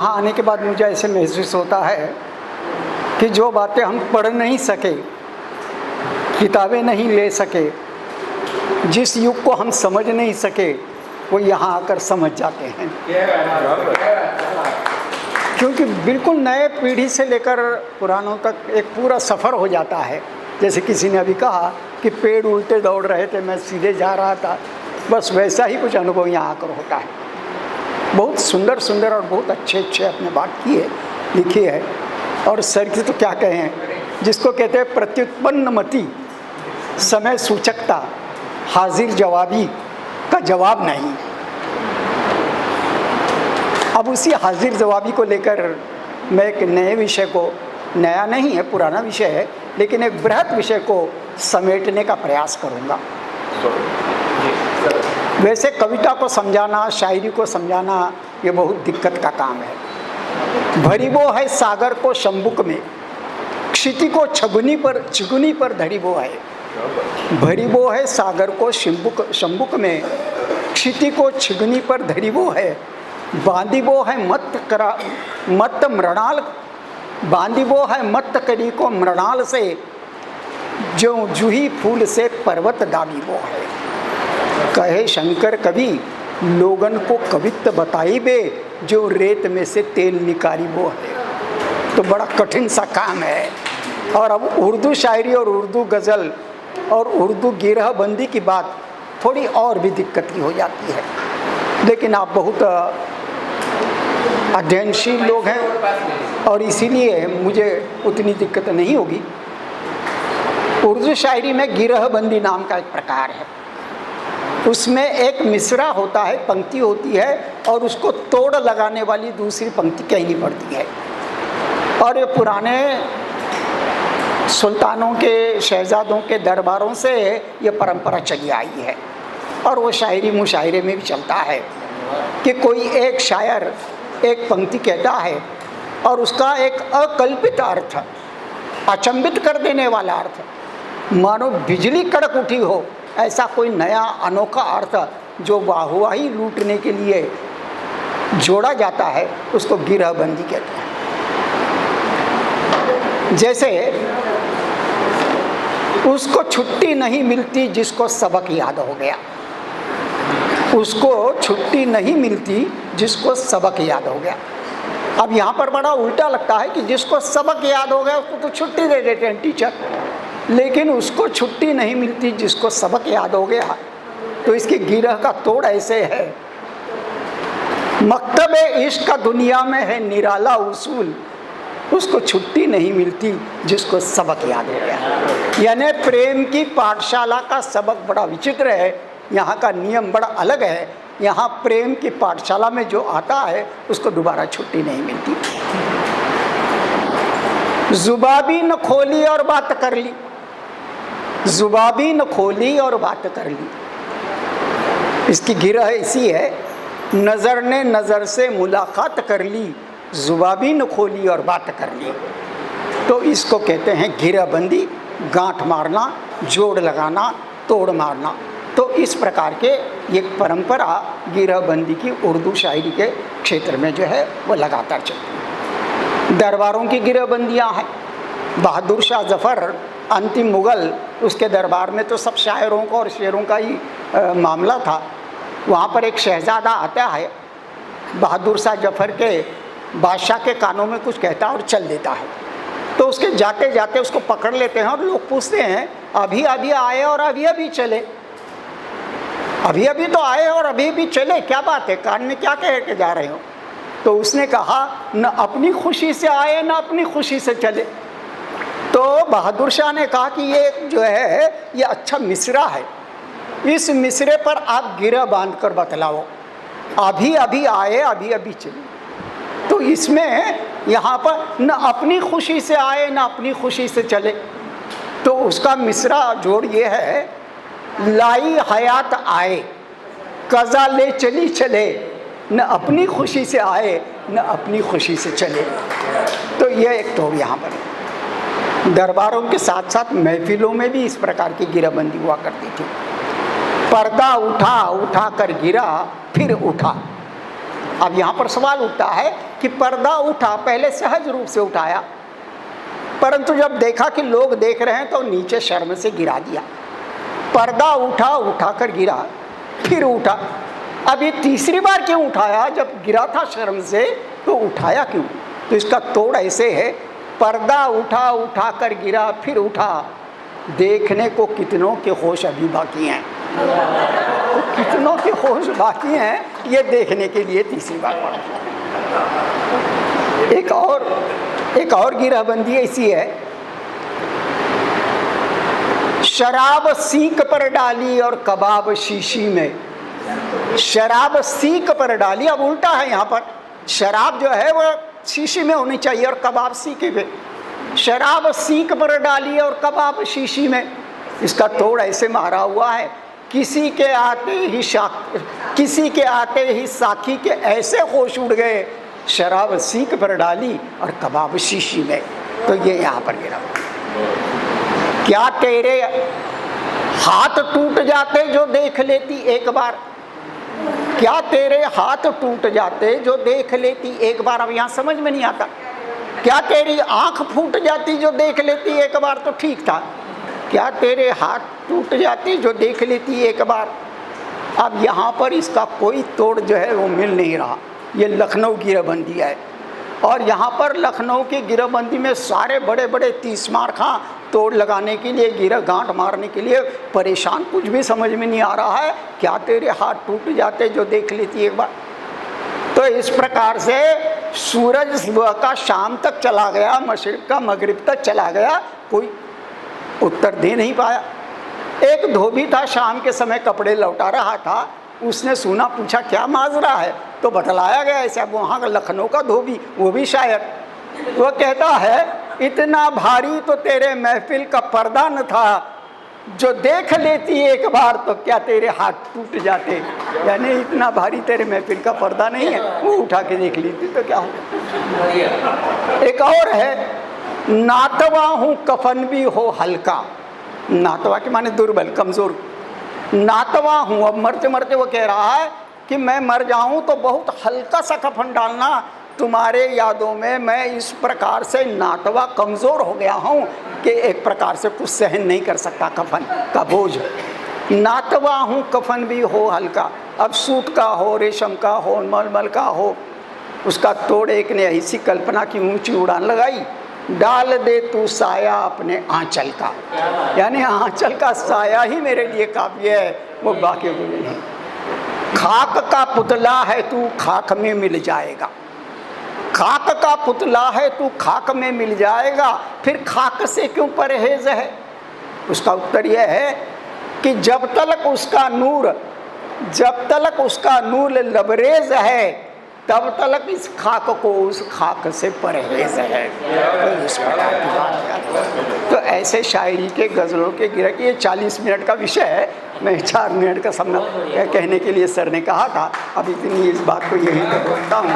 यहाँ आने के बाद मुझे ऐसे महसूस होता है कि जो बातें हम पढ़ नहीं सके, किताबें नहीं ले सके, जिस युग को हम समझ नहीं सके, वो यहाँ आकर समझ जाते हैं। क्योंकि बिल्कुल नए पीढ़ी से लेकर पुरानों तक एक पूरा सफ़र हो जाता है। जैसे किसी ने अभी कहा कि पेड़ उल्टे दौड़ रहे थे, मैं सीधे जा रहा था, बस वैसा ही कुछ अनुभव यहाँ आकर होता है। बहुत सुंदर सुंदर और बहुत अच्छे अपने बात की है, लिखी है। और सर की तो क्या कहें, जिसको कहते हैं प्रत्युत्पन्न मति, समय सूचकता, हाजिर जवाबी का जवाब नहीं। अब उसी हाजिर जवाबी को लेकर मैं एक नए विषय को, नया नहीं है, पुराना विषय है, लेकिन एक बृहत विषय को समेटने का प्रयास करूँगा। वैसे कविता को समझाना, शायरी को समझाना, ये बहुत दिक्कत का काम है। भरीबो है सागर को शंबुक में, क्षिति को चिगुनी पर धरीबो है। भरीबो है सागर को शंबुक में, क्षिति को छिगुनी पर धरीबो है। बांधिबो है मत मृणाल, बांधिबो है मत करी को मृणाल से, जो जूही फूल से पर्वत दाबीबो है। कहे शंकर कवि लोगन को कवित्व बताई बे, जो रेत में से तेल निकाली वो है। तो बड़ा कठिन सा काम है। और अब उर्दू शायरी और उर्दू गज़ल और उर्दू गिरह बंदी की बात थोड़ी और भी दिक्कत की हो जाती है। लेकिन आप बहुत अध्ययनशील लोग हैं और इसीलिए मुझे उतनी दिक्कत नहीं होगी। उर्दू शायरी में गिरह बंदी नाम का एक प्रकार है। उसमें एक मिसरा होता है, पंक्ति होती है, और उसको तोड़ लगाने वाली दूसरी पंक्ति कहनी पड़ती है। और ये पुराने सुल्तानों के, शहजादों के दरबारों से ये परंपरा चली आई है। और वो शायरी मुशायरे में भी चलता है कि कोई एक शायर एक पंक्ति कहता है और उसका एक अकल्पित अर्थ, अचंभित कर देने वाला अर्थ, मानो बिजली कड़क उठी हो, ऐसा कोई नया अनोखा अर्थ जो वाहवाही लूटने के लिए जोड़ा जाता है, उसको गिरहबंदी कहते हैं। जैसे उसको छुट्टी नहीं मिलती जिसको सबक याद हो गया, उसको छुट्टी नहीं मिलती जिसको सबक याद हो गया। अब यहाँ पर बड़ा उल्टा लगता है कि जिसको सबक याद हो गया उसको तो छुट्टी दे देते हैं टीचर, लेकिन उसको छुट्टी नहीं मिलती जिसको सबक याद हो गया। तो इसकी गिरह का तोड़ ऐसे है, मकतबे इश्क का दुनिया में है निराला उसूल, उसको छुट्टी नहीं मिलती जिसको सबक याद हो गया। यानी प्रेम की पाठशाला का सबक बड़ा विचित्र है, यहाँ का नियम बड़ा अलग है। यहाँ प्रेम की पाठशाला में जो आता है उसको दोबारा छुट्टी नहीं मिलती। जुबाबी न खोली और बात कर ली, जुबाबी न खोली और बात कर ली। इसकी गिरह ऐसी है, नज़र ने नज़र से मुलाकात कर ली, जुबाबी न खोली और बात कर ली। तो इसको कहते हैं गिरहबंदी, गांठ मारना, जोड़ लगाना, तोड़ मारना। तो इस प्रकार के ये परंपरा गिरहबंदी की उर्दू शायरी के क्षेत्र में जो है वो लगातार चलती है। दरबारों की गिरहबंदियाँ हैं। बहादुर शाह जफ़र अंतिम मुग़ल, उसके दरबार में तो सब शायरों का और शेरों का ही मामला था। वहाँ पर एक शहज़ादा आता है, बहादुर शाह जफ़र के बादशाह के कानों में कुछ कहता है और चल देता है। तो उसके जाते जाते उसको पकड़ लेते हैं और लोग पूछते हैं, अभी अभी आए और अभी अभी चले, अभी अभी तो आए और अभी अभी चले, क्या बात है, कान में क्या कह के जा रहे हो? तो उसने कहा, न अपनी खुशी से आए न अपनी खुशी से चले। तो बहादुर शाह ने कहा कि ये जो है ये अच्छा मिसरा है, इस मिसरे पर आप गिरह बांध कर बतलाओ, अभी अभी आए अभी अभी चले। तो इसमें यहाँ पर न अपनी खुशी से आए न अपनी खुशी से चले, तो उसका मिसरा जोड़ ये है, लाई हयात आए कज़ा ले चली चले, न अपनी खुशी से आए न अपनी खुशी से चले। तो ये एक तोड़ यहाँ पर है। दरबारों के साथ साथ महफिलों में भी इस प्रकार की गिरहबंदी हुआ करती थी। पर्दा उठा उठा कर गिरा फिर उठा, अब यहाँ पर सवाल उठता है कि पर्दा उठा, पहले सहज रूप से उठाया, परंतु जब देखा कि लोग देख रहे हैं तो नीचे शर्म से गिरा दिया। पर्दा उठा, उठाकर गिरा, फिर उठा। अब ये तीसरी बार क्यों उठाया? जब गिरा था शर्म से तो उठाया क्यों? तो इसका तोड़ ऐसे है, पर्दा उठा, उठाकर गिरा, फिर उठा, देखने को कितनों के होश अभी बाकी हैं। तो कितनों के होश बाकी हैं, ये देखने के लिए तीसरी बार पढ़ा। एक और गिरहबंदी ऐसी है, शराब सीक पर डाली और कबाब शीशी में। शराब सीक पर डाली, अब उल्टा है यहाँ पर, शराब जो है वो शीशी में होनी चाहिए और कबाब सीके पे। शराब सीक पर डाली और कबाब शीशी में। इसका तोड़ ऐसे मारा हुआ है, किसी के आते ही साखी के ऐसे होश उड़ गए, शराब सीक पर डाली और कबाब शीशी में। तो ये यहाँ पर गिरा। क्या तेरे हाथ टूट जाते जो देख लेती एक बार? क्या तेरे हाथ टूट जाते जो देख लेती एक बार? अब यहाँ समझ में नहीं आता। क्या तेरी आंख फूट जाती जो देख लेती एक बार? तो ठीक था। क्या तेरे हाथ टूट जाती जो देख लेती एक बार? अब यहाँ पर इसका कोई तोड़ जो है वो मिल नहीं रहा। ये लखनऊ गिरहबंदी है, और यहाँ पर लखनऊ की गिरहबंदी में सारे बड़े बड़े तीसमार खां तोड़ लगाने के लिए, गिरह गांठ मारने के लिए परेशान, कुछ भी समझ में नहीं आ रहा है। क्या तेरे हाथ टूट जाते जो देख लेती एक बार? तो इस प्रकार से सूरज सुबह का शाम तक चला गया, मशरिक़ का मगरिब तक चला गया, कोई उत्तर दे नहीं पाया। एक धोबी था, शाम के समय कपड़े लौटा रहा था, उसने सुना, पूछा क्या माजरा है? तो बतलाया गया ऐसा, वहाँ का लखनऊ का धोबी, वो भी शायर, वो कहता है, इतना भारी तो तेरे महफिल का पर्दा न था, जो देख लेती एक बार तो क्या तेरे हाथ टूट जाते। यानी इतना भारी तेरे महफिल का पर्दा नहीं है, वो उठा के देख लेती तो क्या हो। एक और है, नातवा हूँ कफन भी हो हल्का। नातवा के माने दुर्बल, कमज़ोर। नातवा हूँ, अब मरते मरते वो कह रहा है कि मैं मर जाऊँ तो बहुत हल्का सा कफन डालना, तुम्हारे यादों में मैं इस प्रकार से नातवा कमज़ोर हो गया हूँ कि एक प्रकार से कुछ सहन नहीं कर सकता कफन का बोझ। नातवा हूँ कफन भी हो हल्का। अब सूत का हो, रेशम का हो, मलमल का हो, उसका तोड़ एक ने ऐसी कल्पना की ऊंची उड़ान लगाई, डाल दे तू साया अपने आंचल का। यानी आंचल का साया ही मेरे लिए काफ़ी है, वो बाकी को नहीं। खाक का पुतला है तू खाक में मिल जाएगा। खाक का पुतला है तू खाक में मिल जाएगा, फिर खाक से क्यों परहेज है? उसका उत्तर यह है कि जब तलक उसका नूर लबरेज है, तब तलक इस खाक को उस खाक से परहेज है। तो इस प्रकार की बात है। तो ऐसे शायरी के, गज़लों के गिरह की, ये 40 मिनट का विषय है, मैं 4 मिनट का समय कहने के लिए सर ने कहा था। अब इतनी इस बात को यहीं तक रोकता हूँ।